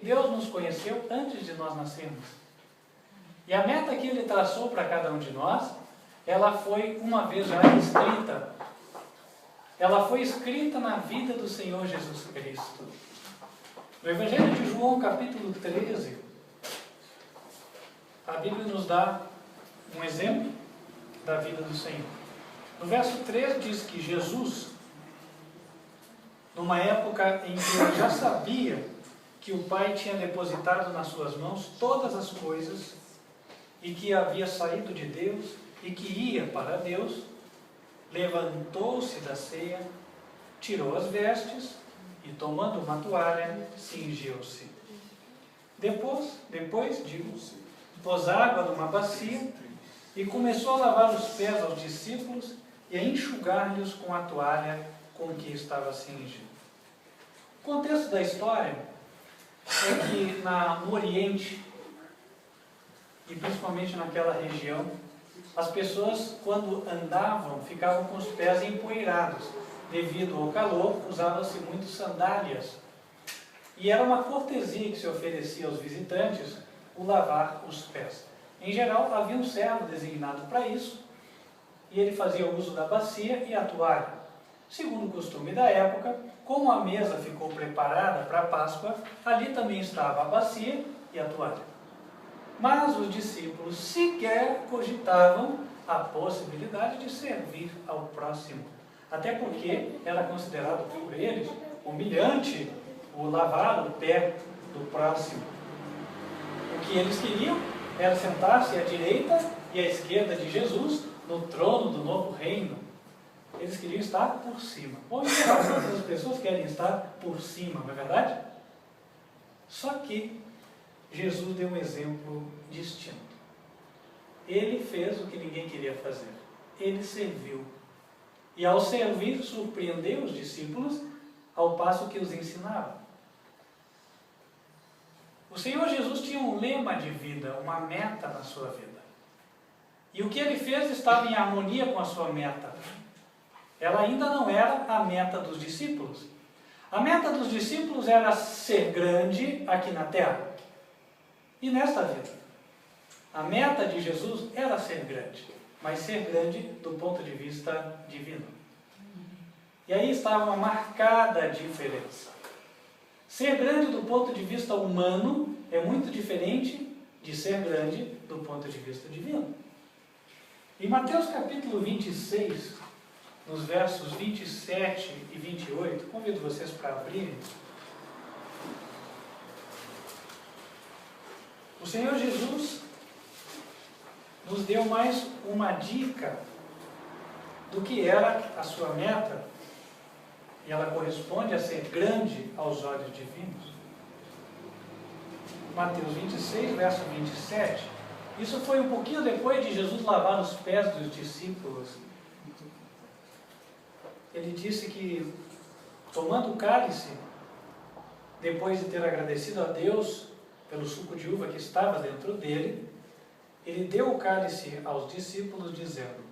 Deus nos conheceu antes de nós nascermos. E a meta que Ele traçou para cada um de nós, ela foi uma vez já escrita. Ela foi escrita na vida do Senhor Jesus Cristo. No Evangelho de João, capítulo 13, a Bíblia nos dá um exemplo da vida do Senhor. No verso 3 diz que Jesus, numa época em que ele já sabia que o Pai tinha depositado nas suas mãos todas as coisas e que havia saído de Deus e que ia para Deus, levantou-se da ceia, tirou as vestes e, tomando uma toalha, cingiu-se. Depois, pôs água numa bacia e começou a lavar os pés aos discípulos e a enxugar-lhes com a toalha com que estava cingido. O contexto da história é que no Oriente, e principalmente naquela região, as pessoas, quando andavam, ficavam com os pés empoeirados. Devido ao calor, usava-se muito sandálias. E era uma cortesia que se oferecia aos visitantes o lavar os pés. Em geral, havia um servo designado para isso, e ele fazia uso da bacia e a toalha. Segundo o costume da época, como a mesa ficou preparada para a Páscoa, ali também estava a bacia e a toalha. Mas os discípulos sequer cogitavam a possibilidade de servir ao próximo. Até porque era considerado por eles humilhante o lavar o pé do próximo. O que eles queriam era sentar-se à direita e à esquerda de Jesus no trono do novo reino. Eles queriam estar por cima. Ou em geral, as pessoas querem estar por cima, não é verdade? Só que Jesus deu um exemplo distinto. Ele fez o que ninguém queria fazer. Ele serviu. E ao servir, surpreendeu os discípulos ao passo que os ensinava. O Senhor Jesus tinha um lema de vida, uma meta na sua vida. E o que ele fez estava em harmonia com a sua meta. Ela ainda não era a meta dos discípulos. A meta dos discípulos era ser grande aqui na terra e nesta vida. A meta de Jesus era ser grande, mas ser grande do ponto de vista divino. E aí estava uma marcada diferença. Ser grande do ponto de vista humano é muito diferente de ser grande do ponto de vista divino. Em Mateus capítulo 26, nos versos 27 e 28, convido vocês para abrirem. O Senhor Jesus nos deu mais uma dica do que era a sua meta, e ela corresponde a ser grande aos olhos divinos. Mateus 26, verso 27. Isso foi um pouquinho depois de Jesus lavar os pés dos discípulos. Ele disse que, tomando o cálice, depois de ter agradecido a Deus pelo suco de uva que estava dentro dele, ele deu o cálice aos discípulos, dizendo: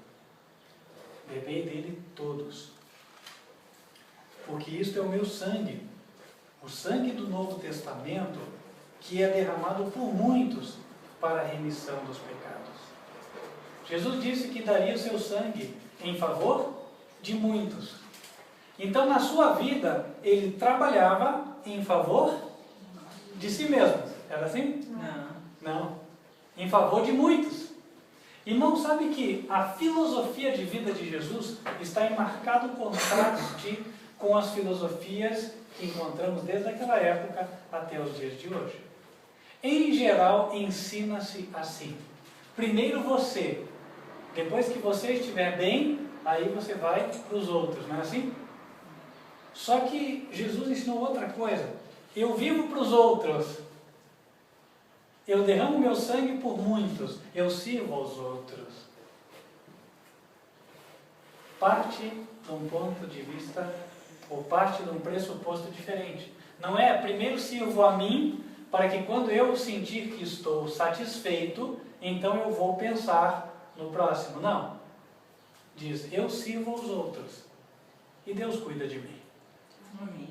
bebei dele todos, porque isto é o meu sangue, o sangue do Novo Testamento, que é derramado por muitos para a remissão dos pecados. Jesus disse que daria o seu sangue em favor de muitos. Então, na sua vida, ele trabalhava em favor de si mesmo. Era assim? Não. Em favor de muitos. Irmão, sabe que a filosofia de vida de Jesus está em marcado contraste com as filosofias que encontramos desde aquela época até os dias de hoje. Em geral, ensina-se assim: primeiro você, depois que você estiver bem, aí você vai para os outros, não é assim? Só que Jesus ensinou outra coisa: eu vivo para os outros, eu derramo meu sangue por muitos, eu sirvo aos outros. Parte de um ponto de vista, ou parte de um pressuposto diferente. Não é primeiro sirvo a mim, para que quando eu sentir que estou satisfeito, então eu vou pensar no próximo. Não. Diz, eu sirvo aos outros, e Deus cuida de mim. Amém.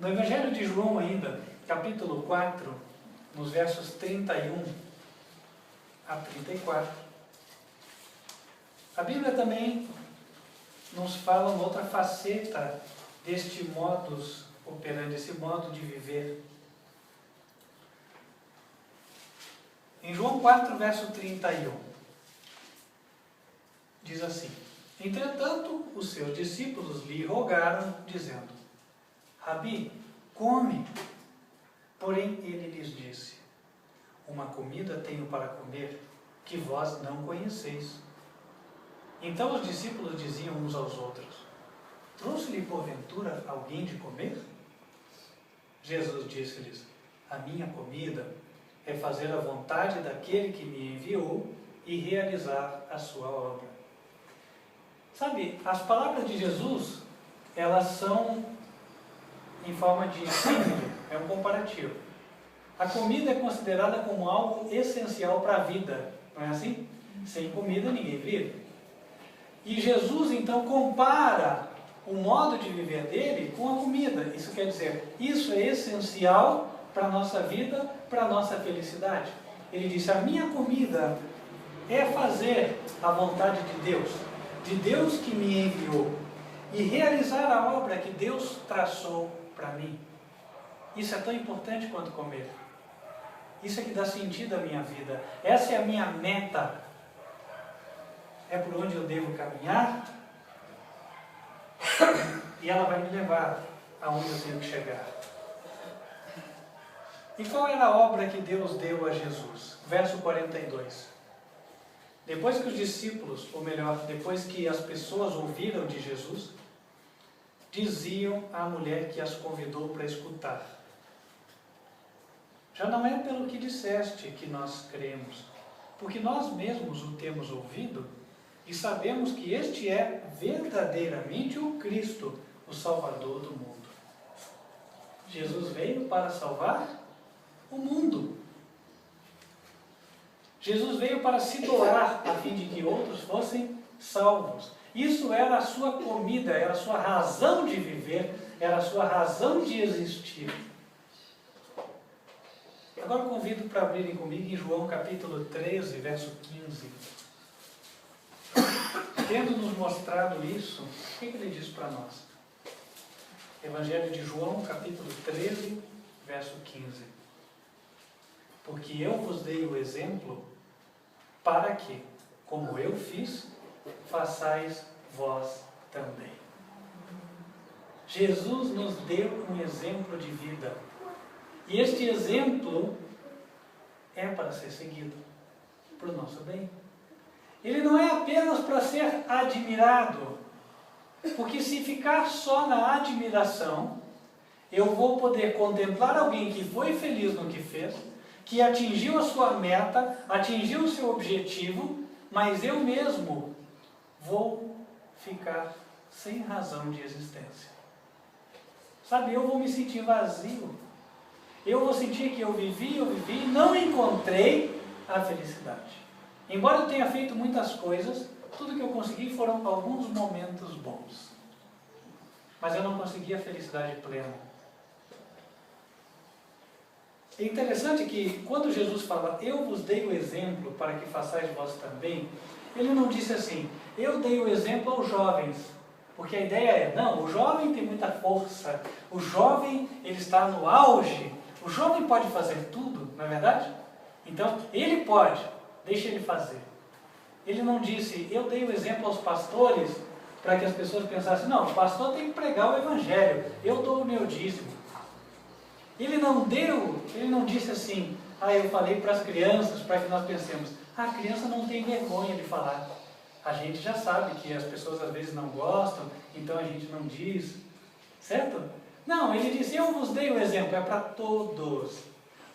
No Evangelho de João ainda, capítulo 4, nos versos 31 a 34, a Bíblia também nos fala uma outra faceta deste modus operandi, esse modo de viver. Em João 4, verso 31, diz assim: Entretanto, os seus discípulos lhe rogaram, dizendo: Rabi, come. Porém, ele lhes disse: Uma comida tenho para comer, que vós não conheceis. Então os discípulos diziam uns aos outros: Trouxe-lhe porventura alguém de comer? Jesus disse-lhes: A minha comida é fazer a vontade daquele que me enviou e realizar a sua obra. Sabe, as palavras de Jesus, elas são em forma de símbolo, é um comparativo. A comida é considerada como algo essencial para a vida, não é assim? Sem comida ninguém vive. E Jesus então compara o modo de viver dele com a comida. Isso quer dizer, isso é essencial para a nossa vida, para a nossa felicidade. Ele disse: a minha comida é fazer a vontade de Deus que me enviou, e realizar a obra que Deus traçou para mim. Isso é tão importante quanto comer. Isso é que dá sentido à minha vida. Essa é a minha meta. É por onde eu devo caminhar, e ela vai me levar aonde eu tenho que chegar. E qual era a obra que Deus deu a Jesus? Verso 42. Depois que os discípulos, ou melhor, depois que as pessoas ouviram de Jesus, diziam à mulher que as convidou para escutar: Já não é pelo que disseste que nós cremos, porque nós mesmos o temos ouvido e sabemos que este é verdadeiramente o Cristo, o Salvador do mundo. Jesus veio para salvar o mundo. Jesus veio para se doar a fim de que outros fossem salvos. Isso era a sua comida, era a sua razão de viver, era a sua razão de existir. Agora convido para abrirem comigo em João capítulo 13, verso 15. Tendo nos mostrado isso, o que ele diz para nós? Evangelho de João, capítulo 13, verso 15. Porque eu vos dei o exemplo para que, como eu fiz, façais vós também. Jesus nos deu um exemplo de vida. E este exemplo é para ser seguido, para o nosso bem. Ele não é apenas para ser admirado, porque se ficar só na admiração, eu vou poder contemplar alguém que foi feliz no que fez, que atingiu a sua meta, atingiu o seu objetivo, mas eu mesmo vou ficar sem razão de existência. Sabe, eu vou me sentir vazio. Eu vou sentir que eu vivi e não encontrei a felicidade. Embora eu tenha feito muitas coisas, tudo que eu consegui foram alguns momentos bons. Mas eu não consegui a felicidade plena. É interessante que quando Jesus fala, eu vos dei o exemplo para que façais vós também, ele não disse assim, eu dei o exemplo aos jovens. Porque a ideia é, não, o jovem tem muita força, o jovem ele está no auge, o jovem pode fazer tudo, não é verdade? Então, ele pode, deixa ele fazer. Ele não disse, eu dei o exemplo aos pastores para que as pessoas pensassem, não, o pastor tem que pregar o evangelho, eu dou o meu dízimo. Ele não disse assim, eu falei para as crianças, para que nós pensemos, a criança não tem vergonha de falar. A gente já sabe que as pessoas às vezes não gostam, então a gente não diz, certo? Não, ele disse, eu vos dei o exemplo, é para todos.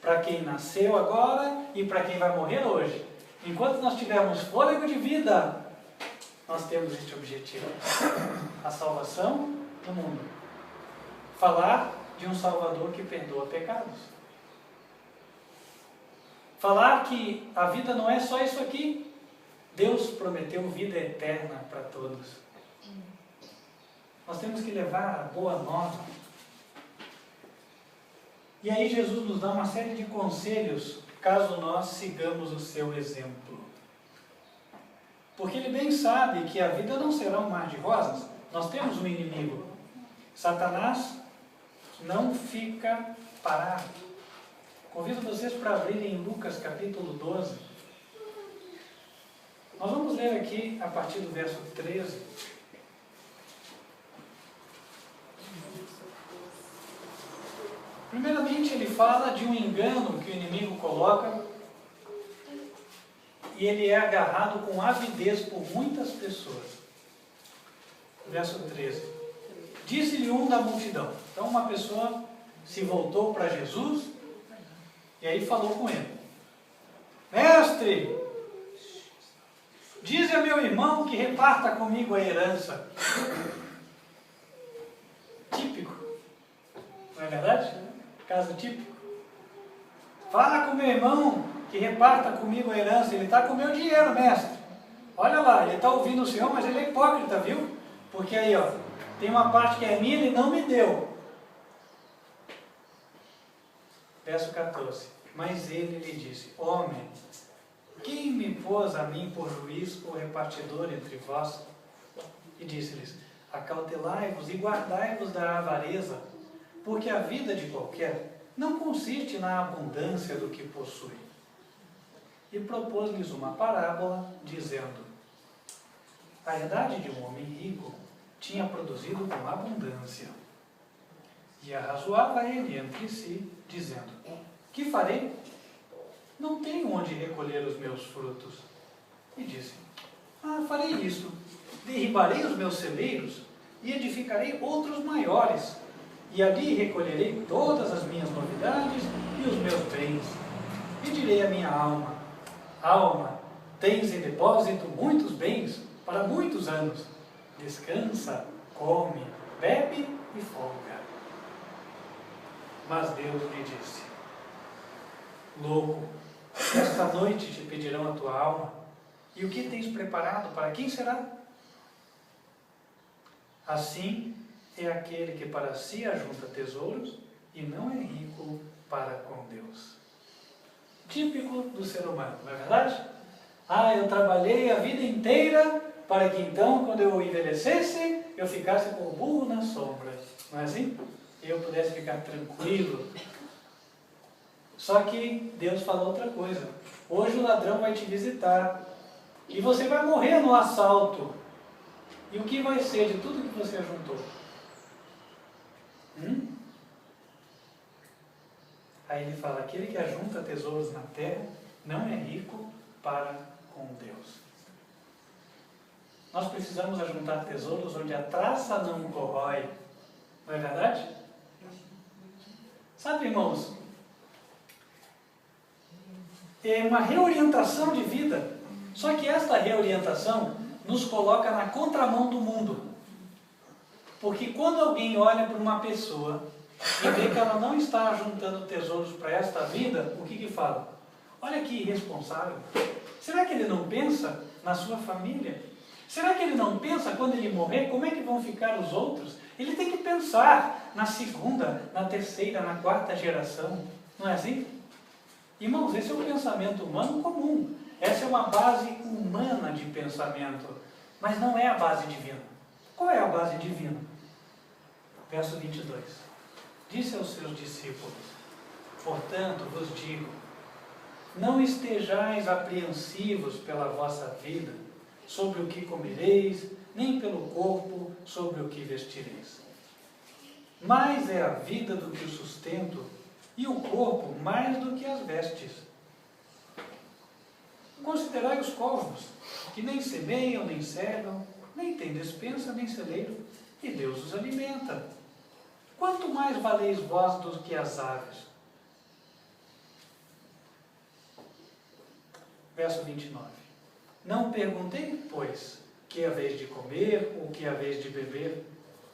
Para quem nasceu agora e para quem vai morrer hoje. Enquanto nós tivermos fôlego de vida, nós temos este objetivo. A salvação do mundo. Falar de um Salvador que perdoa pecados. Falar que a vida não é só isso aqui. Deus prometeu vida eterna para todos. Nós temos que levar a boa nova. E aí Jesus nos dá uma série de conselhos, caso nós sigamos o seu exemplo. Porque ele bem sabe que a vida não será um mar de rosas. Nós temos um inimigo. Satanás não fica parado. Convido vocês para abrirem em Lucas capítulo 12. Nós vamos ler aqui a partir do verso 13. Primeiramente, ele fala de um engano que o inimigo coloca e ele é agarrado com avidez por muitas pessoas. Verso 13. Disse-lhe um da multidão. Então, uma pessoa se voltou para Jesus e aí falou com ele: Mestre, dize a meu irmão que reparta comigo a herança. Típico, não é verdade? Caso típico. Fala com meu irmão que reparta comigo a herança. Ele está com o meu dinheiro, mestre. Olha lá, ele está ouvindo o Senhor, mas ele é hipócrita, viu? Porque aí, ó, tem uma parte que é minha e ele não me deu. Verso 14. Mas ele lhe disse: Homem, quem me pôs a mim por juiz ou repartidor entre vós? E disse-lhes: Acautelai-vos e guardai-vos da avareza, porque a vida de qualquer não consiste na abundância do que possui. E propôs-lhes uma parábola, dizendo: A herdade de um homem rico tinha produzido com abundância. E arrazoava ele entre si, dizendo: Que farei? Não tenho onde recolher os meus frutos. E disse: farei isto: derribarei os meus celeiros e edificarei outros maiores, e ali recolherei todas as minhas novidades e os meus bens. E direi à minha alma: Alma, tens em depósito muitos bens para muitos anos. Descansa, come, bebe e folga. Mas Deus lhe disse: Louco, esta noite te pedirão a tua alma, e o que tens preparado, para quem será? Assim é aquele que para si ajunta tesouros e não é rico para com Deus. Típico do ser humano, não é verdade? Eu trabalhei a vida inteira para que então, quando eu envelhecesse, eu ficasse com o burro na sombra. Não é assim? E eu pudesse ficar tranquilo. Só que Deus falou outra coisa. Hoje o ladrão vai te visitar e você vai morrer no assalto. E o que vai ser de tudo que você juntou? Aí ele fala: aquele que ajunta tesouros na terra não é rico para com Deus. Nós precisamos ajuntar tesouros onde a traça não corrói. Não é verdade? Sabe, irmãos, é uma reorientação de vida. Só que esta reorientação nos coloca na contramão do mundo. Porque quando alguém olha para uma pessoa e vê que ela não está juntando tesouros para esta vida, o que fala? Olha que irresponsável. Será que ele não pensa na sua família? Será que ele não pensa quando ele morrer, como é que vão ficar os outros? Ele tem que pensar na segunda, na terceira, na quarta geração. Não é assim? Irmãos, esse é um pensamento humano comum. Essa é uma base humana de pensamento, mas não é a base divina. Qual é a base divina? Verso 22. Disse aos seus discípulos: Portanto vos digo, não estejais apreensivos pela vossa vida, sobre o que comereis, nem pelo corpo, sobre o que vestireis. Mais é a vida do que o sustento, e o corpo mais do que as vestes. Considerai os corvos, que nem semeiam, nem cegam, nem têm despensa, nem celeiro, e Deus os alimenta. Quanto mais valeis vós do que as aves? Verso 29. Não perguntei, pois, que haveis de comer ou que haveis de beber,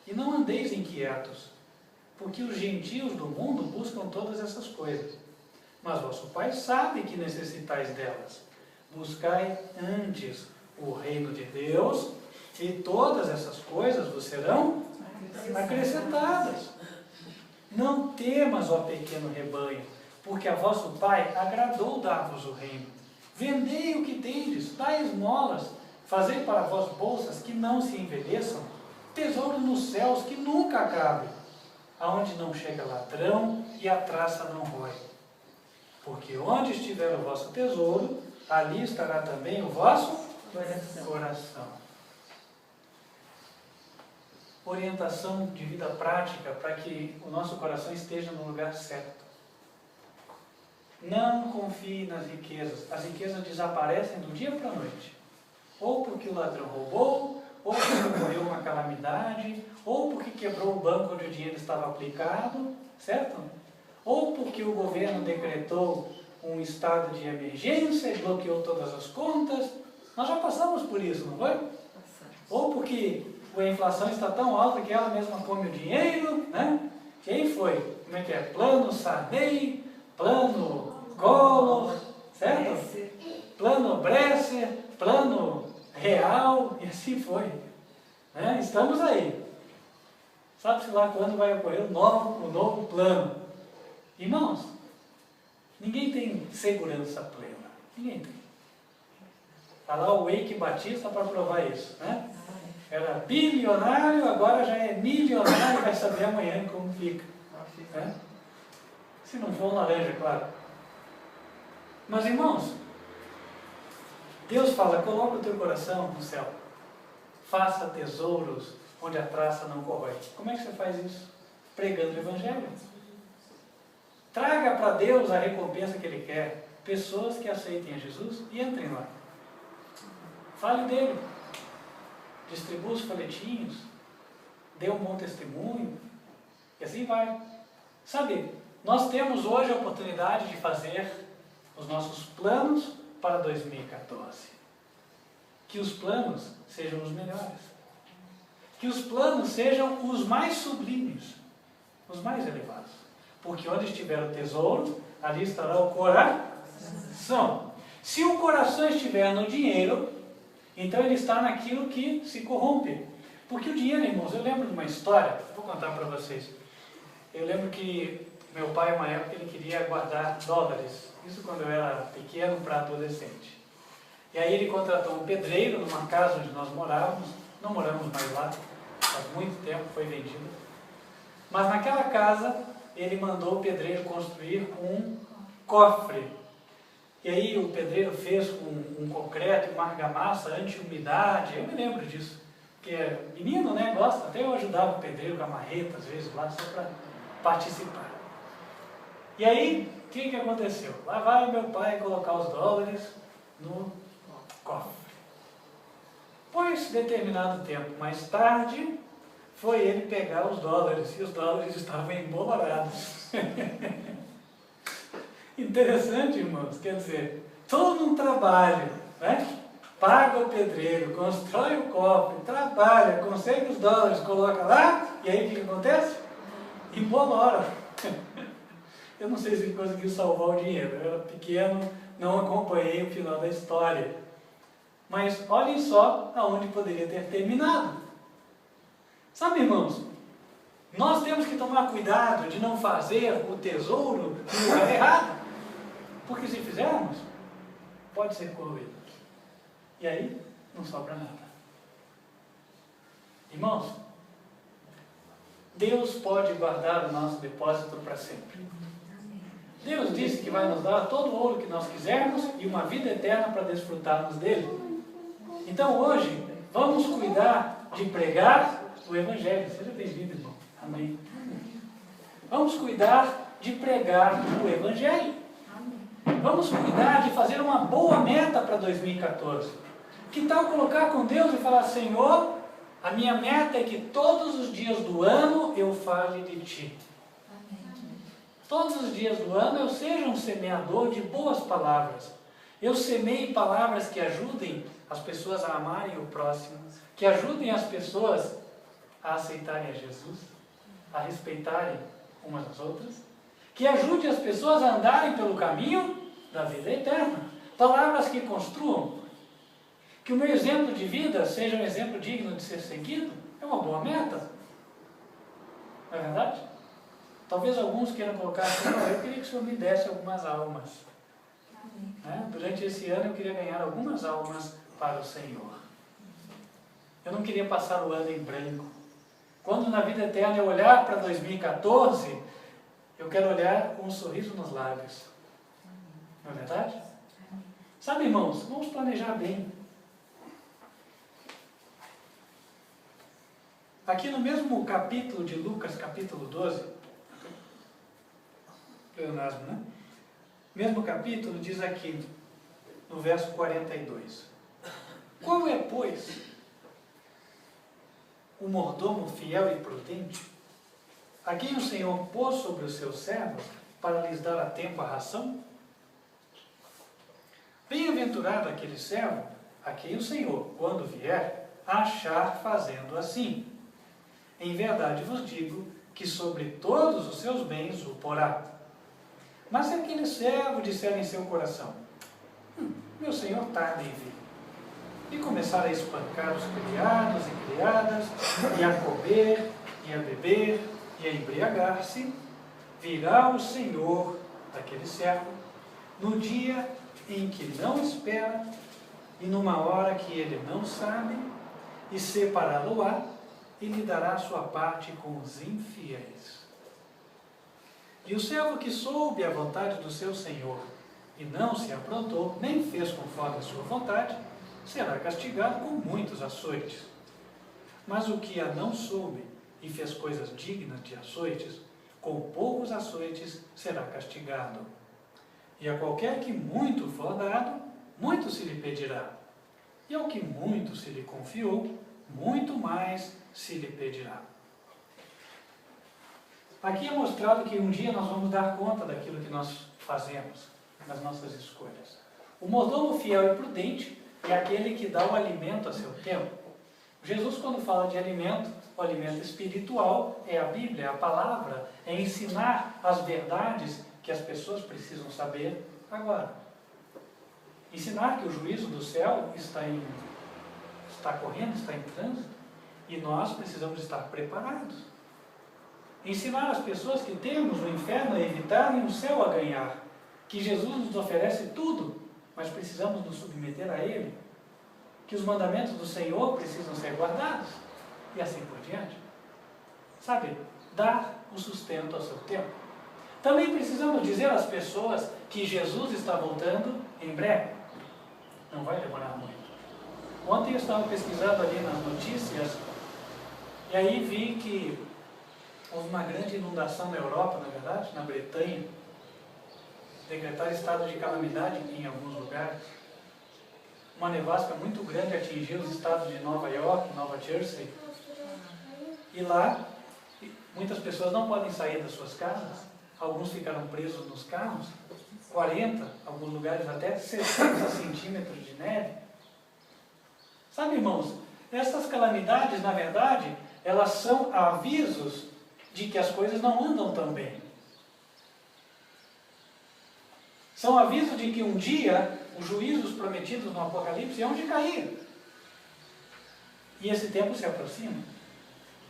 e não andeis inquietos, porque os gentios do mundo buscam todas essas coisas. Mas vosso Pai sabe que necessitais delas. Buscai antes o reino de Deus, e todas essas coisas vos serão acrescentadas. Não temas, ó pequeno rebanho, porque a vosso Pai agradou dar-vos o reino. Vendei o que tendes, dai esmolas, fazei para vós bolsas que não se envelheçam, tesouro nos céus que nunca acabe, aonde não chega ladrão e a traça não rói. Porque onde estiver o vosso tesouro, ali estará também o vosso coração. Orientação de vida prática para que o nosso coração esteja no lugar certo. Não confie nas riquezas. As riquezas desaparecem do dia para a noite. Ou porque o ladrão roubou, ou porque ocorreu uma calamidade, ou porque quebrou o banco onde o dinheiro estava aplicado, certo? Ou porque o governo decretou um estado de emergência e bloqueou todas as contas. Nós já passamos por isso, não foi? Ou porque a inflação está tão alta que ela mesma come o dinheiro, né? E aí foi, como é que é? Plano Sarney, plano Collor, certo? Plano Bresser, plano Real, e assim foi. Né? Estamos aí. Sabe-se lá quando vai ocorrer o novo plano. Irmãos, ninguém tem segurança plena. Ninguém tem. Está lá o Eike Batista para provar isso, né? Era bilionário, agora já é milionário, vai saber amanhã como fica. Né? Se não for um laranja, claro. Mas, irmãos, Deus fala, coloca o teu coração no céu. Faça tesouros onde a traça não corrói. Como é que você faz isso? Pregando o Evangelho. Traga para Deus a recompensa que Ele quer. Pessoas que aceitem a Jesus e entrem lá. Fale dele. Distribua os folhetinhos. Dê um bom testemunho. E assim vai. Sabe, nós temos hoje a oportunidade de fazer os nossos planos para 2014. Que os planos sejam os melhores. Que os planos sejam os mais sublimes, os mais elevados. Porque onde estiver o tesouro, ali estará o coração. Se o coração estiver no dinheiro, então ele está naquilo que se corrompe. Porque o dinheiro, irmãos, eu lembro de uma história, vou contar para vocês. Eu lembro que meu pai, uma época, ele queria guardar dólares. Isso quando eu era pequeno para adolescente. E aí ele contratou um pedreiro numa casa onde nós morávamos. Não moramos mais lá, faz muito tempo, foi vendido. Mas naquela casa, ele mandou o pedreiro construir um cofre. E aí o pedreiro fez com um concreto e uma argamassa anti-umidade. Eu me lembro disso. Porque menino, né, gosta. Até eu ajudava o pedreiro com a marreta, às vezes, lá, só para participar. E aí, o que aconteceu? Lá vai o meu pai colocar os dólares no cofre. Pois, determinado tempo mais tarde, foi ele pegar os dólares, e os dólares estavam embolorados. Interessante, irmãos, quer dizer, todo um trabalho, né? Paga o pedreiro, constrói o cofre, trabalha, consegue os dólares, coloca lá, e aí o que acontece? Embolora. Eu não sei se ele conseguiu salvar o dinheiro, eu era pequeno, não acompanhei o final da história. Mas olhem só aonde poderia ter terminado. Sabe, irmãos, nós temos que tomar cuidado de não fazer o tesouro no lugar errado. Porque se fizermos, pode ser corroído. E aí, não sobra nada. Irmãos, Deus pode guardar o nosso depósito para sempre. Deus disse que vai nos dar todo o ouro que nós quisermos e uma vida eterna para desfrutarmos dele. Então hoje, vamos cuidar de pregar o Evangelho. Seja bem-vindo, irmão. Amém. Vamos cuidar de pregar o Evangelho. Vamos cuidar de fazer uma boa meta para 2014. Que tal colocar com Deus e falar, Senhor, a minha meta é que todos os dias do ano eu fale de Ti. Todos os dias do ano eu seja um semeador de boas palavras. Eu semeie palavras que ajudem as pessoas a amarem o próximo, que ajudem as pessoas a aceitarem a Jesus, a respeitarem umas às outras, que ajude as pessoas a andarem pelo caminho da vida eterna. Palavras que construam. Que o meu exemplo de vida seja um exemplo digno de ser seguido, é uma boa meta. Não é verdade? Talvez alguns queiram colocar assim, eu queria que o Senhor me desse algumas almas. Né? Durante esse ano eu queria ganhar algumas almas para o Senhor. Eu não queria passar o ano em branco. Quando na vida eterna eu olhar para 2014, eu quero olhar com um sorriso nos lábios. Não é verdade? Sabe, irmãos, vamos planejar bem. Aqui no mesmo capítulo de Lucas, capítulo 12, pleonasmo, né? Mesmo capítulo diz aqui, no verso 42. Qual é, pois, o mordomo fiel e prudente, a quem o Senhor pôs sobre os seus servos para lhes dar a tempo a ração? Bem-aventurado aquele servo a quem o Senhor, quando vier, achar fazendo assim. Em verdade vos digo que sobre todos os seus bens o porá. Mas se aquele servo disser em seu coração, meu Senhor tarda em vir, e começar a espancar os criados e criadas, e a comer, e a beber, e a embriagar-se, virá o Senhor daquele servo no dia em que não espera, e numa hora que ele não sabe, e separá-lo-á, e lhe dará a sua parte com os infiéis. E o servo que soube a vontade do seu Senhor, e não se aprontou, nem fez conforme a sua vontade, será castigado com muitos açoites. Mas o que a não soube, e fez coisas dignas de açoites, com poucos açoites será castigado. E a qualquer que muito for dado, muito se lhe pedirá. E ao que muito se lhe confiou, muito mais se lhe pedirá. Aqui é mostrado que um dia nós vamos dar conta daquilo que nós fazemos, das nossas escolhas. O mordomo fiel e prudente é aquele que dá o alimento a seu tempo. Jesus, quando fala de alimento, o alimento espiritual é a Bíblia, é a palavra, é ensinar as verdades que as pessoas precisam saber agora. Ensinar que o juízo do céu está correndo, está em trânsito, e nós precisamos estar preparados. Ensinar as pessoas que temos o inferno a evitar e o céu a ganhar, que Jesus nos oferece tudo, mas precisamos nos submeter a Ele, que os mandamentos do Senhor precisam ser guardados, e assim por diante. Sabe, dar o sustento ao seu tempo. Também precisamos dizer às pessoas que Jesus está voltando em breve. Não vai demorar muito. Ontem eu estava pesquisando ali nas notícias, e aí vi que houve uma grande inundação na Europa, na verdade, na Bretanha. Decretaram estado de calamidade em alguns lugares. Uma nevasca muito grande atingiu os estados de Nova York, Nova Jersey. E lá, muitas pessoas não podem sair das suas casas. Alguns ficaram presos nos carros. 40, alguns lugares até 60 centímetros de neve. Sabe, irmãos, essas calamidades, na verdade, elas são avisos de que as coisas não andam tão bem. São avisos de que um dia os juízos prometidos no Apocalipse hão de cair. E esse tempo se aproxima.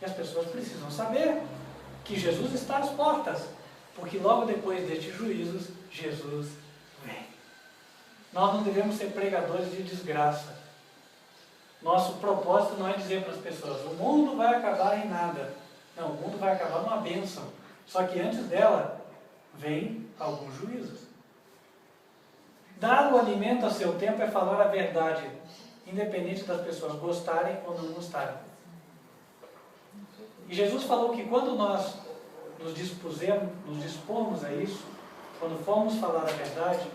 E as pessoas precisam saber que Jesus está às portas, porque logo depois destes juízos, Jesus vem. Nós não devemos ser pregadores de desgraça. Nosso propósito não é dizer para as pessoas, o mundo vai acabar em nada. Não, o mundo vai acabar numa bênção. Só que antes dela, vem alguns juízos. Dar o alimento a seu tempo é falar a verdade, independente das pessoas gostarem ou não gostarem. E Jesus falou que quando nós nos dispomos a isso, quando formos falar a verdade,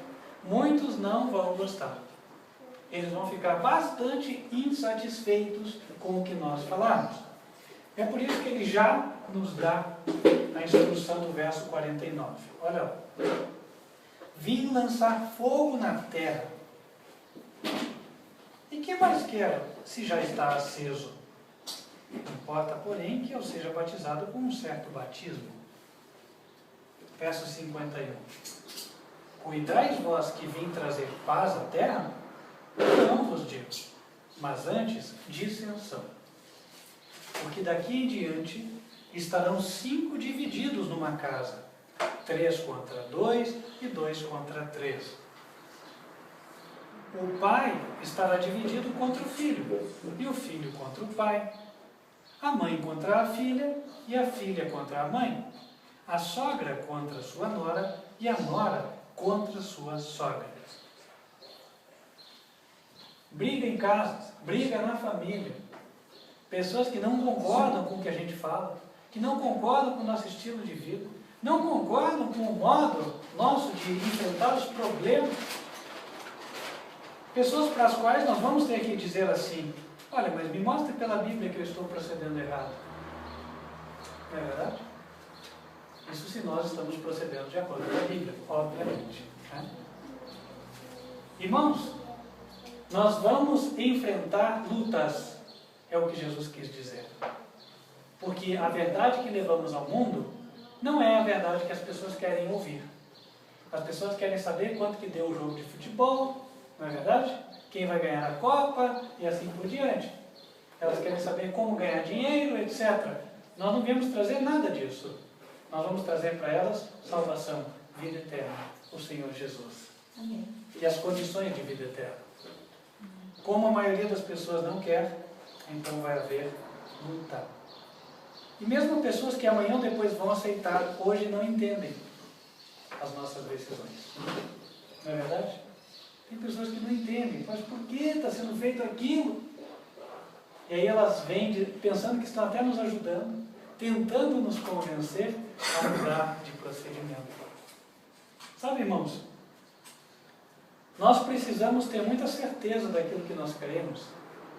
muitos não vão gostar. Eles vão ficar bastante insatisfeitos com o que nós falarmos. É por isso que ele já nos dá a instrução do verso 49. Olha lá. Vim lançar fogo na terra. E que mais quero, se já está aceso? Importa, porém, que eu seja batizado com um certo batismo. Verso 51. Cuidais vós que vim trazer paz à terra? Não vos digo, mas antes dissensão. Porque daqui em diante estarão 5 divididos numa casa, 3 contra 2 e 2 contra 3. O pai estará dividido contra o filho, e o filho contra o pai, a mãe contra a filha, e a filha contra a mãe, a sogra contra sua nora, e a nora contra sua sogra. Briga em casa, briga na família. Pessoas que não concordam com o que a gente fala, que não concordam com o nosso estilo de vida, não concordam com o modo nosso de enfrentar os problemas. Pessoas para as quais nós vamos ter que dizer assim: olha, mas me mostre pela Bíblia que eu estou procedendo errado. Não é verdade? Isso se nós estamos procedendo de acordo com a Bíblia, obviamente. Né? Irmãos, nós vamos enfrentar lutas, é o que Jesus quis dizer. Porque a verdade que levamos ao mundo não é a verdade que as pessoas querem ouvir. As pessoas querem saber quanto que deu o jogo de futebol, não é verdade? Quem vai ganhar a Copa e assim por diante. Elas querem saber como ganhar dinheiro, etc. Nós não viemos trazer nada disso. Nós vamos trazer para elas salvação, vida eterna, o Senhor Jesus. Amém. E as condições de vida eterna. Como a maioria das pessoas não quer, então vai haver luta. E mesmo pessoas que amanhã ou depois vão aceitar, hoje não entendem as nossas decisões. Não é verdade? Tem pessoas que não entendem. Mas por que está sendo feito aquilo? E aí elas vêm pensando que estão até nos ajudando, tentando nos convencer a mudar de procedimento. Sabe, irmãos? Nós precisamos ter muita certeza daquilo que nós queremos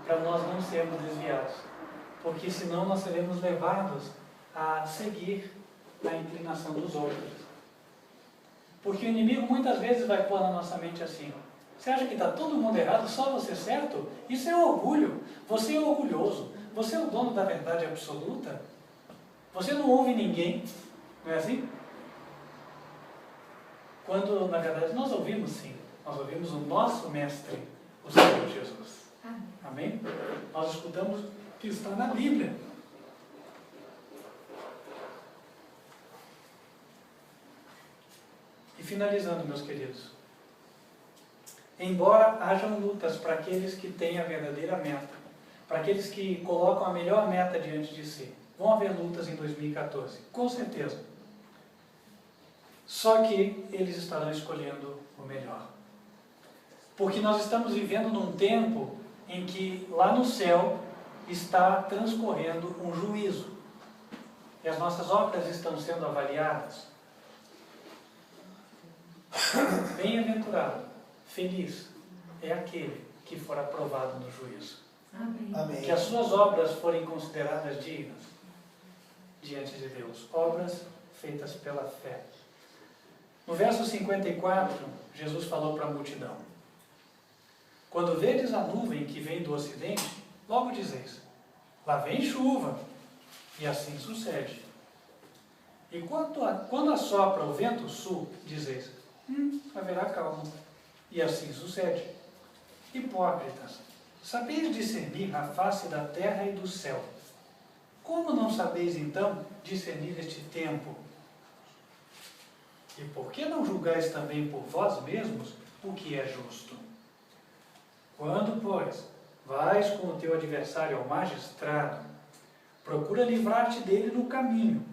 para nós não sermos desviados. Porque senão nós seremos levados a seguir a inclinação dos outros. Porque o inimigo muitas vezes vai pôr na nossa mente assim: você acha que está todo mundo errado, só você certo? Isso é orgulho. Você é orgulhoso. Você é o dono da verdade absoluta. Você não ouve ninguém. Não é assim? Quando, na verdade, nós ouvimos sim. Nós ouvimos o nosso Mestre, o Senhor Jesus. Amém? Nós escutamos o que está na Bíblia. E finalizando, meus queridos. Embora hajam lutas para aqueles que têm a verdadeira meta, para aqueles que colocam a melhor meta diante de si, vão haver lutas em 2014, com certeza. Só que eles estarão escolhendo o melhor. Porque nós estamos vivendo num tempo em que lá no céu está transcorrendo um juízo. E as nossas obras estão sendo avaliadas. Bem-aventurado, feliz é aquele que for aprovado no juízo. Amém. Que as suas obras forem consideradas dignas diante de Deus. Obras feitas pela fé. No verso 54, Jesus falou para a multidão: quando vedes a nuvem que vem do ocidente, logo dizeis: lá vem chuva, e assim sucede. E quando assopra o vento sul, dizeis: haverá calma, e assim sucede. Hipócritas, sabeis discernir a face da terra e do céu. Como não sabeis então discernir este tempo? E por que não julgais também por vós mesmos o que é justo? Quando, pois, vais com o teu adversário ao magistrado, procura livrar-te dele no caminho,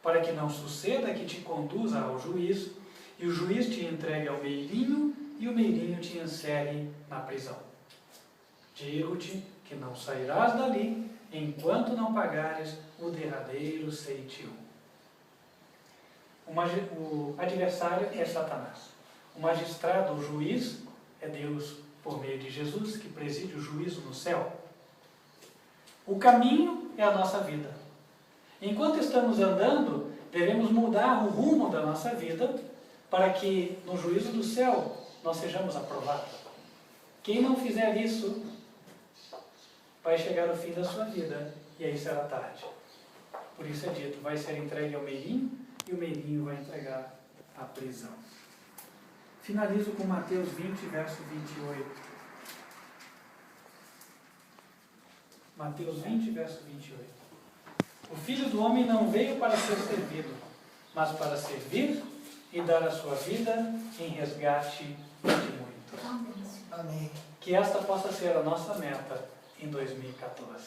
para que não suceda que te conduza ao juiz, e o juiz te entregue ao meirinho, e o meirinho te encerre na prisão. Digo-te que não sairás dali, enquanto não pagares o derradeiro ceitil. O adversário é Satanás. O magistrado, o juiz, é Deus por meio de Jesus, que preside o juízo no céu. O caminho é a nossa vida. Enquanto estamos andando, devemos mudar o rumo da nossa vida para que no juízo do céu nós sejamos aprovados. Quem não fizer isso vai chegar ao fim da sua vida e aí será tarde. Por isso é dito: vai ser entregue ao meirinho e o meirinho vai entregar à prisão. Finalizo com Mateus 20, verso 28. Mateus 20, verso 28. o Filho do Homem não veio para ser servido, mas para servir e dar a sua vida em resgate de muitos. Amém. Que esta possa ser a nossa meta em 2014.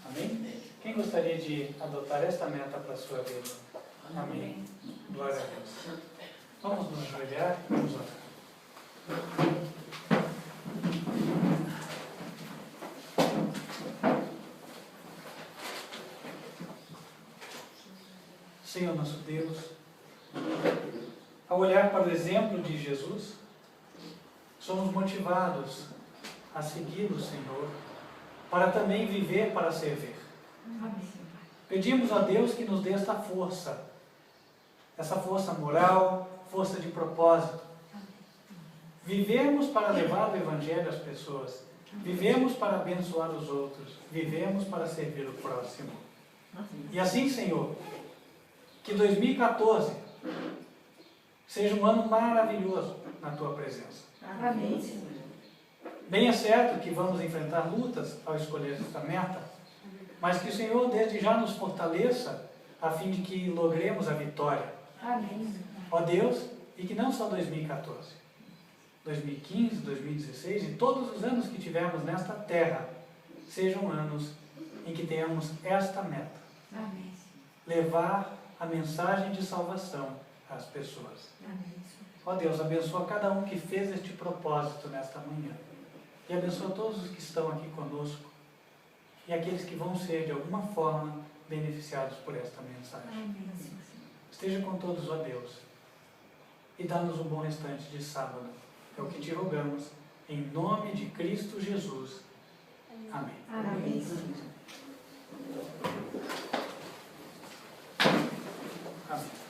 Amém? Quem gostaria de adotar esta meta para a sua vida? Amém. Glória a Deus. Vamos nos ajoelhar e vamos orar. Senhor nosso Deus, ao olhar para o exemplo de Jesus, somos motivados a seguir o Senhor, para também viver para servir. Pedimos a Deus que nos dê essa força moral, força de propósito. Vivemos para levar o Evangelho às pessoas, vivemos para abençoar os outros, vivemos para servir o próximo. E assim, Senhor, que 2014 seja um ano maravilhoso na Tua presença. Amém, Senhor. Bem é certo que vamos enfrentar lutas ao escolher esta meta, mas que o Senhor desde já nos fortaleça a fim de que logremos a vitória. Amém. Ó Deus, e que não só 2014, 2015, 2016 e todos os anos que tivermos nesta terra sejam anos em que tenhamos esta meta. Amém. Levar a mensagem de salvação às pessoas. Amém. Ó Deus, abençoa cada um que fez este propósito nesta manhã. E abençoa todos os que estão aqui conosco e aqueles que vão ser, de alguma forma, beneficiados por esta mensagem. Amém. Esteja com todos, ó Deus, e dá-nos um bom restante de sábado. É o que te rogamos, em nome de Cristo Jesus. Amém. Amém. Amém.